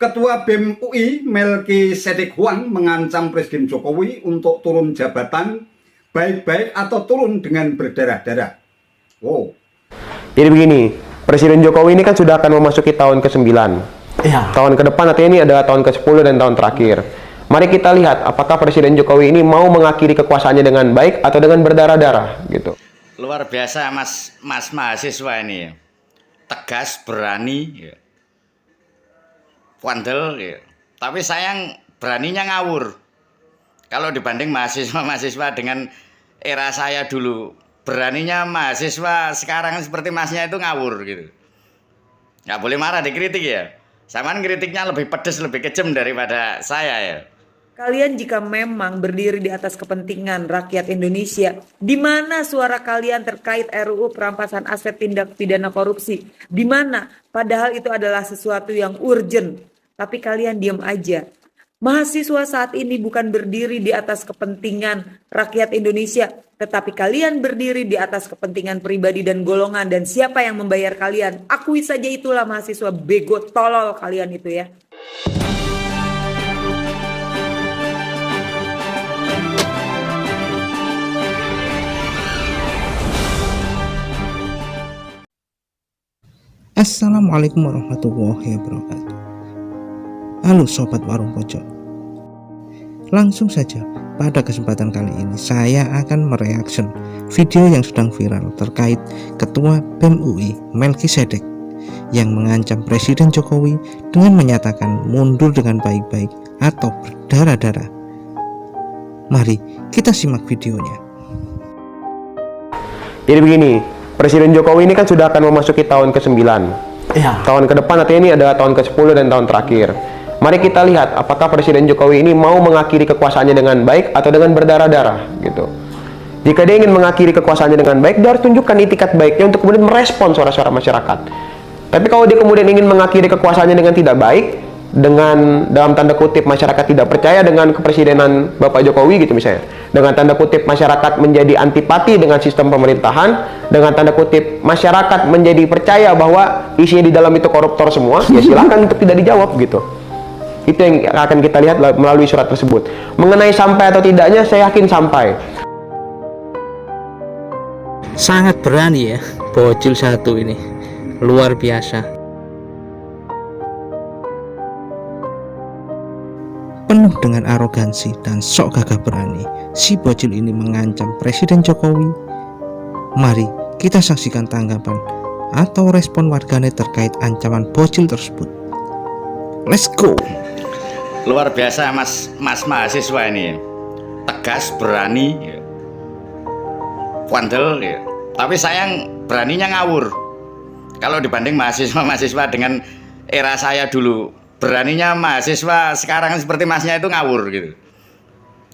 Ketua BEM UI Melkisedek Huang mengancam Presiden Jokowi untuk turun jabatan baik-baik atau turun dengan berdarah-darah. Wow. Jadi begini, Presiden Jokowi ini kan sudah akan memasuki tahun ke-9. Iya. Tahun ke depan artinya ini adalah tahun ke-10 dan tahun terakhir. Mari kita lihat apakah Presiden Jokowi ini mau mengakhiri kekuasaannya dengan baik atau dengan berdarah-darah gitu. Luar biasa mas mahasiswa ini ya. Tegas, berani ya. Wandel ya. Tapi sayang beraninya ngawur. Kalau dibanding mahasiswa dengan era saya dulu, beraninya mahasiswa sekarang seperti masnya itu ngawur gitu. Nggak boleh marah dikritik ya. Samaan kritiknya lebih pedes, lebih kejam daripada saya ya. Kalian jika memang berdiri di atas kepentingan rakyat Indonesia, di mana suara kalian terkait RUU perampasan aset tindak pidana korupsi? Di mana? Padahal itu adalah sesuatu yang urgent, tapi kalian diam aja. Mahasiswa saat ini bukan berdiri di atas kepentingan rakyat Indonesia, tetapi kalian berdiri di atas kepentingan pribadi dan golongan, dan siapa yang membayar kalian? Akui saja itulah mahasiswa bego tolol kalian itu ya. Assalamualaikum warahmatullahi wabarakatuh. Halo Sobat Warung Pojok. Langsung saja, pada kesempatan kali ini saya akan mereaction video yang sedang viral terkait Ketua BEM UI Melkisedek yang mengancam Presiden Jokowi dengan menyatakan mundur dengan baik-baik atau berdarah-darah. Mari kita simak videonya. Jadi begini, Presiden Jokowi ini kan sudah akan memasuki tahun ke-9. Iya. Tahun ke depan artinya ini adalah tahun ke-10 dan tahun terakhir. Mari kita lihat apakah Presiden Jokowi ini mau mengakhiri kekuasaannya dengan baik atau dengan berdarah-darah gitu. Jika dia ingin mengakhiri kekuasaannya dengan baik, dia harus tunjukkan itikat baiknya untuk kemudian merespon suara-suara masyarakat. Tapi kalau dia kemudian ingin mengakhiri kekuasaannya dengan tidak baik, dengan dalam tanda kutip masyarakat tidak percaya dengan kepresidenan Bapak Jokowi gitu misalnya, dengan tanda kutip masyarakat menjadi antipati dengan sistem pemerintahan, dengan tanda kutip masyarakat menjadi percaya bahwa isinya di dalam itu koruptor semua, ya silakan untuk tidak dijawab gitu. Itu yang akan kita lihat melalui surat tersebut. Mengenai sampai atau tidaknya, saya yakin sampai. Sangat berani ya bocil satu ini, luar biasa. Penuh dengan arogansi dan sok gagah berani, si bocil ini mengancam Presiden Jokowi. Mari kita saksikan tanggapan atau respon warganet terkait ancaman bocil tersebut. Let's go. Luar biasa mas mahasiswa ini ya. Tegas, berani ya. Wandel ya. Tapi sayang beraninya ngawur. Kalau dibanding mahasiswa dengan era saya dulu, beraninya mahasiswa sekarang seperti masnya itu ngawur gitu.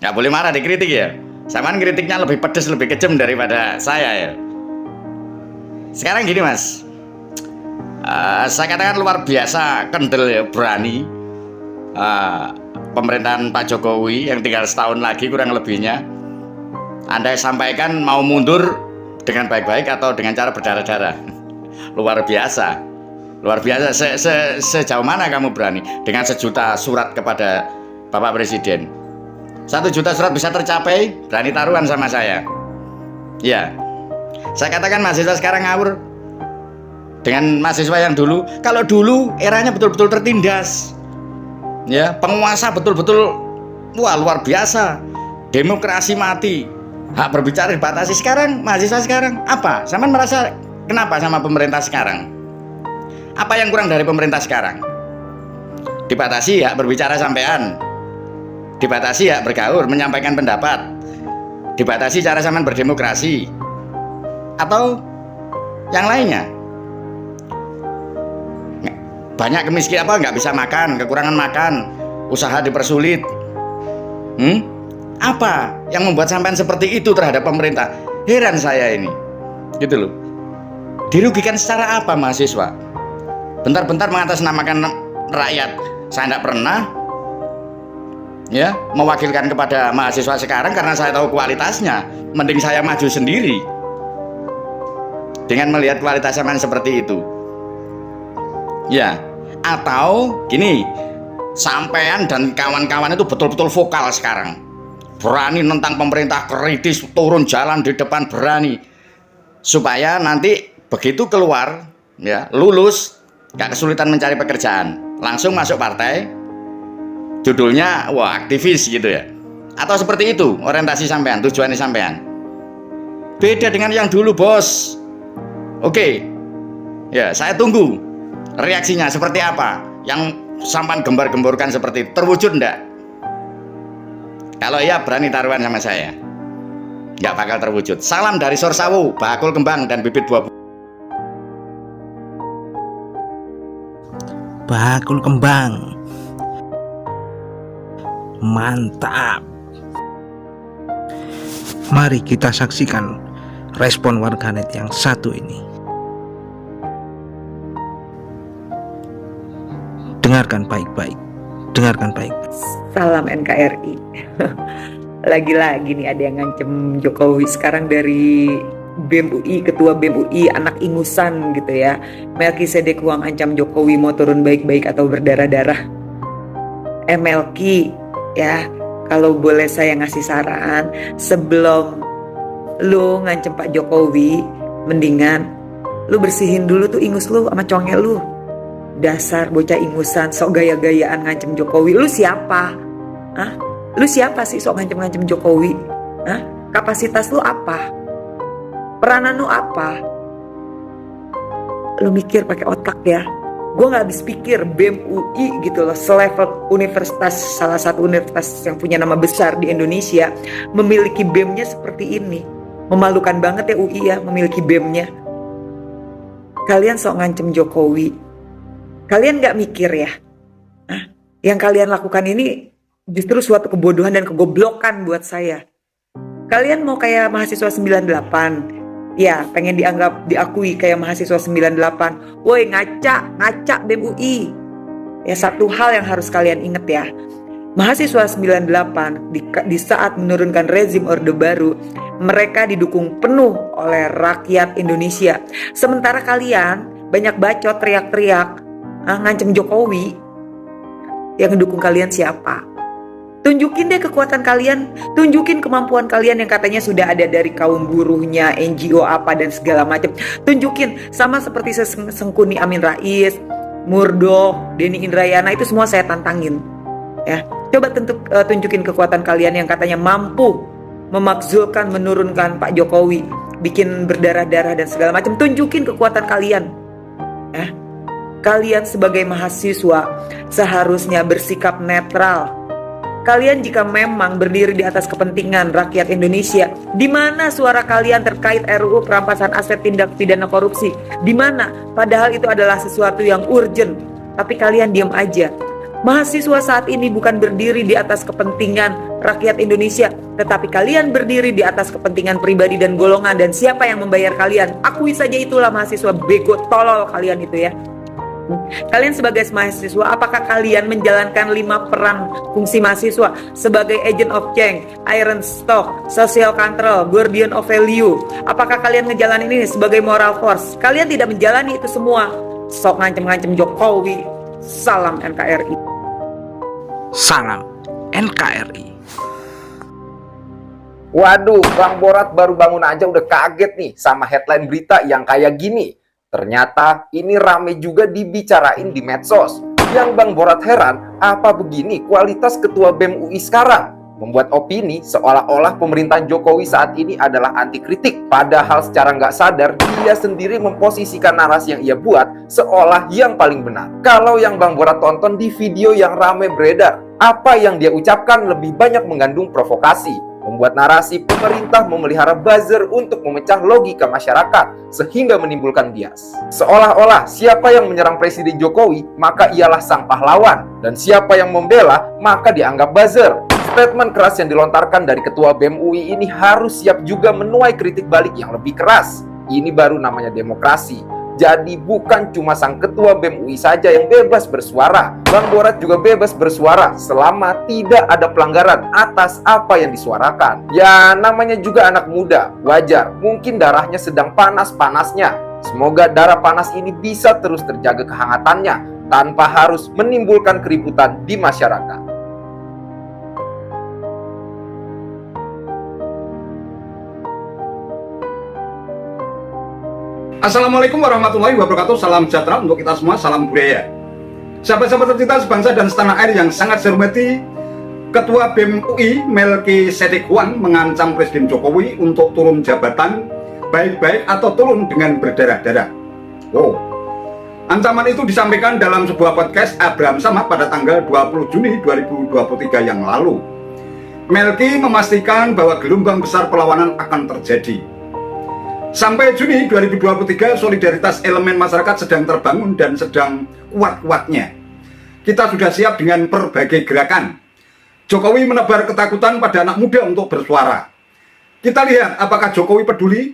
Nggak boleh marah dikritik ya. Samaan kritiknya lebih pedes, lebih kejam daripada saya ya. Sekarang gini mas, saya katakan luar biasa kendel ya, berani. Pemerintahan Pak Jokowi yang tinggal setahun lagi kurang lebihnya, Anda sampaikan mau mundur dengan baik-baik atau dengan cara berdarah-darah. Luar biasa. Luar biasa, sejauh mana kamu berani? Dengan 1 juta surat kepada Bapak Presiden. 1 juta surat bisa tercapai, berani taruhan sama saya. Ya, saya katakan mahasiswa sekarang ngawur dengan mahasiswa yang dulu. Kalau dulu eranya betul-betul tertindas, ya, penguasa betul-betul wah luar biasa, demokrasi mati, hak berbicara dibatasi. Sekarang mahasiswa sekarang apa? Sama merasa kenapa sama pemerintah sekarang? Apa yang kurang dari pemerintah sekarang? Dibatasi hak berbicara sampean, dibatasi hak bergaul, menyampaikan pendapat, dibatasi cara sampean berdemokrasi, atau yang lainnya. Banyak kemiskinan, apa nggak bisa makan, kekurangan makan, usaha dipersulit. Apa yang membuat sampean seperti itu terhadap pemerintah? Heran saya ini, gitu loh. Dirugikan secara apa mahasiswa? Bentar-bentar mengatasnamakan rakyat. Saya tidak pernah ya mewakilkan kepada mahasiswa sekarang karena saya tahu kualitasnya. Mending saya maju sendiri dengan melihat kualitas sampean seperti itu. Ya, atau gini, Sampean dan kawan-kawan itu betul-betul vokal sekarang. Berani nentang pemerintah, kritis, turun jalan di depan, berani. Supaya nanti begitu keluar, ya, lulus, gak kesulitan mencari pekerjaan. Langsung masuk partai, judulnya, wah, aktivis gitu ya. Atau seperti itu orientasi sampean, tujuannya sampean. Beda dengan yang dulu, bos. Oke, ya, saya tunggu reaksinya seperti apa. Yang sampean gembar-gemborkan seperti itu, terwujud enggak? Kalau iya, berani taruhan sama saya. Nggak bakal terwujud. Salam dari Sorsawu, bakul kembang dan bibit buah. Bakul kembang. Mantap. Mari kita saksikan respon warganet yang satu ini. Dengarkan baik-baik. Dengarkan baik-baik. Salam NKRI. Lagi-lagi nih ada yang ngancem Jokowi sekarang dari BEM UI, ketua BEM UI, anak ingusan gitu ya. Melkisedek Huang ancam Jokowi mau turun baik-baik atau berdarah-darah. Melki, ya, kalau boleh saya ngasih saran, sebelum lu ngancem Pak Jokowi, mendingan lu bersihin dulu tuh ingus lu sama congel lu. Dasar bocah ingusan, sok gaya-gayaan ngancem Jokowi. Lu siapa? Hah? Lu siapa sih sok ngancem-ngancem Jokowi? Hah? Kapasitas lu apa? Peranan lu apa? Lu mikir pakai otak ya. Gue nggak habis pikir BEM UI gitu loh, selevel universitas, salah satu universitas yang punya nama besar di Indonesia, memiliki BEM-nya seperti ini. Memalukan banget ya UI ya memiliki BEM-nya. Kalian sok ngancem Jokowi. Kalian gak mikir ya, yang kalian lakukan ini justru suatu kebodohan dan kegoblokan buat saya. Kalian mau kayak mahasiswa 98, ya pengen diakui kayak mahasiswa 98. Woi, ngaca BEM UI. Ya, satu hal yang harus kalian inget ya, mahasiswa 98 di saat menurunkan rezim Orde Baru, mereka didukung penuh oleh rakyat Indonesia. Sementara kalian banyak bacot, teriak-teriak, ngancem Jokowi. Yang mendukung kalian siapa? Tunjukin deh kekuatan kalian, tunjukin kemampuan kalian yang katanya sudah ada dari kaum buruhnya, NGO apa dan segala macam. Tunjukin, sama seperti Sengkuni Amin Rais, Murdo, Denny Indrayana, itu semua saya tantangin. Ya, coba tunjukin kekuatan kalian yang katanya mampu memakzulkan, menurunkan Pak Jokowi, bikin berdarah-darah dan segala macam. Tunjukin kekuatan kalian. Ya. Kalian sebagai mahasiswa seharusnya bersikap netral. Kalian jika memang berdiri di atas kepentingan rakyat Indonesia, di mana suara kalian terkait RUU perampasan aset tindak pidana korupsi? Di mana? Padahal itu adalah sesuatu yang urgent, tapi kalian diam aja. Mahasiswa saat ini bukan berdiri di atas kepentingan rakyat Indonesia, tetapi kalian berdiri di atas kepentingan pribadi dan golongan. Dan siapa yang membayar kalian? Akui saja itulah mahasiswa bego tolol kalian itu ya. Kalian sebagai mahasiswa, apakah kalian menjalankan 5 peran fungsi mahasiswa sebagai agent of change, iron stock, social control, guardian of value? Apakah kalian ngejalanin ini sebagai moral force? Kalian tidak menjalani itu semua. Sok ngancem-ngancem Jokowi. Salam NKRI. Salam NKRI. Waduh, Bang Borat baru bangun aja udah kaget nih sama headline berita yang kayak gini. Ternyata ini rame juga dibicarain di medsos. Yang Bang Borat heran, apa begini kualitas ketua BEM UI sekarang? Membuat opini seolah-olah pemerintahan Jokowi saat ini adalah anti kritik. Padahal secara nggak sadar, dia sendiri memposisikan narasi yang ia buat seolah yang paling benar. Kalau yang Bang Borat tonton di video yang rame beredar, apa yang dia ucapkan lebih banyak mengandung provokasi. Membuat narasi pemerintah memelihara buzzer untuk memecah logika masyarakat sehingga menimbulkan bias. Seolah-olah siapa yang menyerang Presiden Jokowi maka ialah sang pahlawan, dan siapa yang membela maka dianggap buzzer. Statement keras yang dilontarkan dari Ketua BEM UI ini harus siap juga menuai kritik balik yang lebih keras. Ini baru namanya demokrasi. Jadi bukan cuma sang Ketua BEM UI saja yang bebas bersuara. Bang Borat juga bebas bersuara selama tidak ada pelanggaran atas apa yang disuarakan. Ya namanya juga anak muda, wajar. Mungkin darahnya sedang panas-panasnya. Semoga darah panas ini bisa terus terjaga kehangatannya tanpa harus menimbulkan keributan di masyarakat. Assalamualaikum warahmatullahi wabarakatuh. Salam sejahtera untuk kita semua, salam budaya. Sahabat-sahabat tercinta sebangsa dan setanah air yang sangat saya hormati, Ketua BEM UI Melkisedek Huang mengancam Presiden Jokowi untuk turun jabatan baik-baik atau turun dengan berdarah-darah. Wow. Ancaman itu disampaikan dalam sebuah podcast Abraham Samad pada tanggal 20 Juni 2023 yang lalu. Melki memastikan bahwa gelombang besar perlawanan akan terjadi. Sampai Juni 2023, solidaritas elemen masyarakat sedang terbangun dan sedang kuat-kuatnya. Kita sudah siap dengan berbagai gerakan. Jokowi menebar ketakutan pada anak muda untuk bersuara. Kita lihat apakah Jokowi peduli.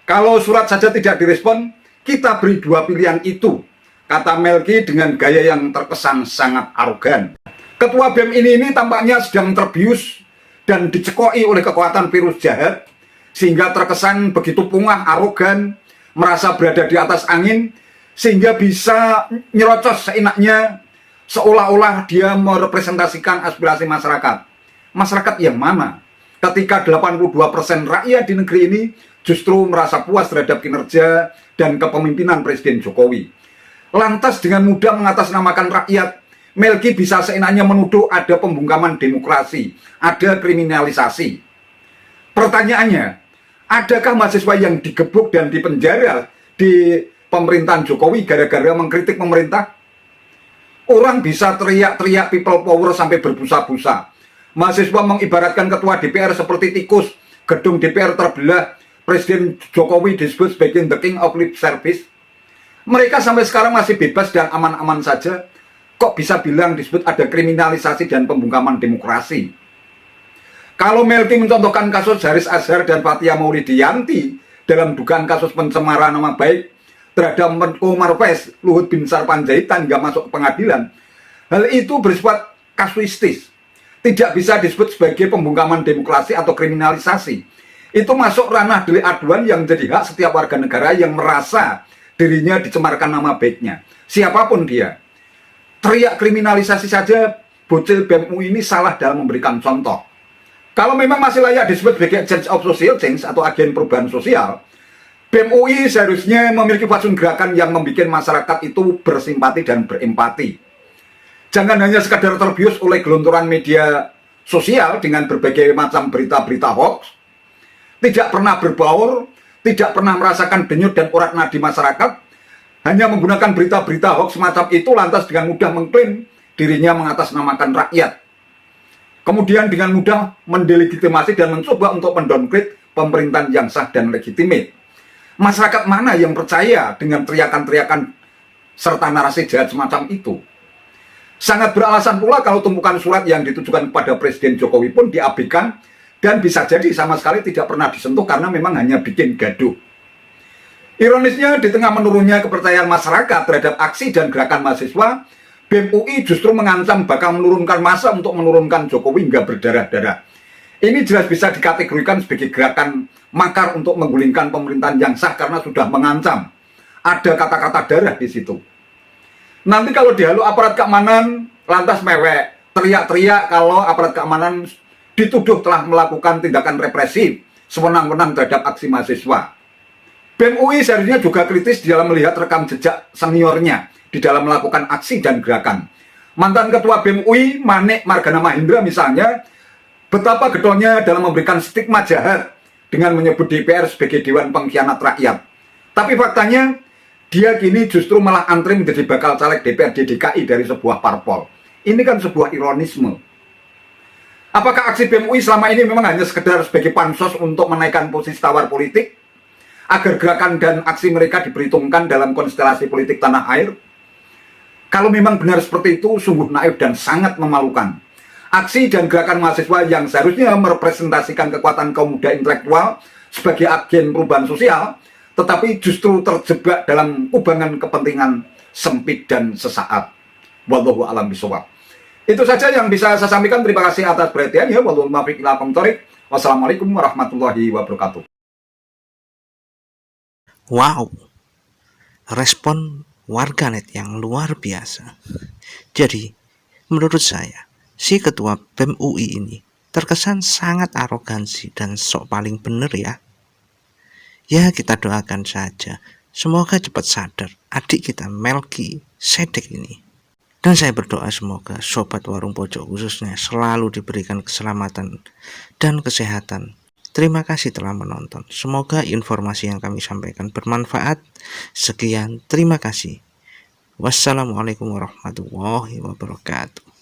Kalau surat saja tidak direspon, kita beri dua pilihan itu, kata Melki dengan gaya yang terkesan sangat arogan. Ketua BEM ini tampaknya sedang terbius dan dicekoi oleh kekuatan virus jahat, sehingga terkesan begitu pungah, arogan, merasa berada di atas angin, sehingga bisa nyerocos seenaknya, seolah-olah dia merepresentasikan aspirasi masyarakat. Masyarakat yang mana? Ketika 82% rakyat di negeri ini justru merasa puas terhadap kinerja dan kepemimpinan Presiden Jokowi. Lantas dengan mudah mengatasnamakan rakyat, Melki bisa seenaknya menuduh ada pembungkaman demokrasi, ada kriminalisasi. Pertanyaannya, adakah mahasiswa yang digebuk dan dipenjara di pemerintahan Jokowi gara-gara mengkritik pemerintah? Orang bisa teriak-teriak people power sampai berbusa-busa. Mahasiswa mengibaratkan ketua DPR seperti tikus, gedung DPR terbelah, Presiden Jokowi disebut sebagai the king of lip service. Mereka sampai sekarang masih bebas dan aman-aman saja. Kok bisa bilang disebut ada kriminalisasi dan pembungkaman demokrasi? Kalau Melki mencontohkan kasus Haris Azhar dan Fathia Maulidiyanti dalam dugaan kasus pencemaran nama baik terhadap Menko Marves Luhut Binsar Panjaitan hingga masuk ke pengadilan, hal itu bersifat kasuistis, tidak bisa disebut sebagai pembungkaman demokrasi atau kriminalisasi. Itu masuk ranah delik aduan yang menjadi hak setiap warga negara yang merasa dirinya dicemarkan nama baiknya, siapapun dia. Teriak kriminalisasi saja, bocil BEM UI ini salah dalam memberikan contoh. Kalau memang masih layak disebut sebagai agent of social change atau agen perubahan sosial, BEM UI seharusnya memiliki fatsun gerakan yang membuat masyarakat itu bersimpati dan berempati. Jangan hanya sekadar terbius oleh gelontoran media sosial dengan berbagai macam berita-berita hoax, tidak pernah berbaur, tidak pernah merasakan denyut dan urat nadi masyarakat, hanya menggunakan berita-berita hoax semacam itu lantas dengan mudah mengklaim dirinya mengatasnamakan rakyat. Kemudian dengan mudah mendelegitimasi dan mencoba untuk mendowngrade pemerintahan yang sah dan legitimate. Masyarakat mana yang percaya dengan teriakan-teriakan serta narasi jahat semacam itu? Sangat beralasan pula kalau tumpukan surat yang ditujukan kepada Presiden Jokowi pun diabaikan dan bisa jadi sama sekali tidak pernah disentuh karena memang hanya bikin gaduh. Ironisnya, di tengah menurunnya kepercayaan masyarakat terhadap aksi dan gerakan mahasiswa, BEM UI justru mengancam bakal menurunkan massa untuk menurunkan Jokowi hingga berdarah-darah. Ini jelas bisa dikategorikan sebagai gerakan makar untuk menggulingkan pemerintahan yang sah karena sudah mengancam. Ada kata-kata darah di situ. Nanti kalau dihalu aparat keamanan, lantas mewek, teriak-teriak kalau aparat keamanan dituduh telah melakukan tindakan represif, sewenang-wenang terhadap aksi mahasiswa. BEM UI seharusnya juga kritis di dalam melihat rekam jejak seniornya di dalam melakukan aksi dan gerakan. Mantan Ketua BEM UI, Manik Margana Mahindra misalnya, betapa gedornya dalam memberikan stigma jahat dengan menyebut DPR sebagai Dewan Pengkhianat Rakyat. Tapi faktanya, dia kini justru malah antri menjadi bakal caleg DPRD DKI dari sebuah parpol. Ini kan sebuah ironisme. Apakah aksi BEM UI selama ini memang hanya sekedar sebagai pansos untuk menaikkan posisi tawar politik, agar gerakan dan aksi mereka diperhitungkan dalam konstelasi politik tanah air? Kalau memang benar seperti itu, sungguh naif dan sangat memalukan. Aksi dan gerakan mahasiswa yang seharusnya merepresentasikan kekuatan kaum muda intelektual sebagai agen perubahan sosial, tetapi justru terjebak dalam kubangan kepentingan sempit dan sesaat. Wallahu a'lam bishawab. Itu saja yang bisa saya sampaikan. Terima kasih atas perhatiannya. Wallahu muwaffiq ila aqwamit thoriq. Wassalamualaikum warahmatullahi wabarakatuh. Wow, respon warganet yang luar biasa. Jadi, menurut saya, si ketua BEM UI ini terkesan sangat arogansi dan sok paling bener ya. Ya, kita doakan saja. Semoga cepat sadar adik kita Melki Sedek ini. Dan saya berdoa semoga sobat warung pojok khususnya selalu diberikan keselamatan dan kesehatan. Terima kasih telah menonton. Semoga informasi yang kami sampaikan bermanfaat. Sekian, terima kasih. Wassalamualaikum warahmatullahi wabarakatuh.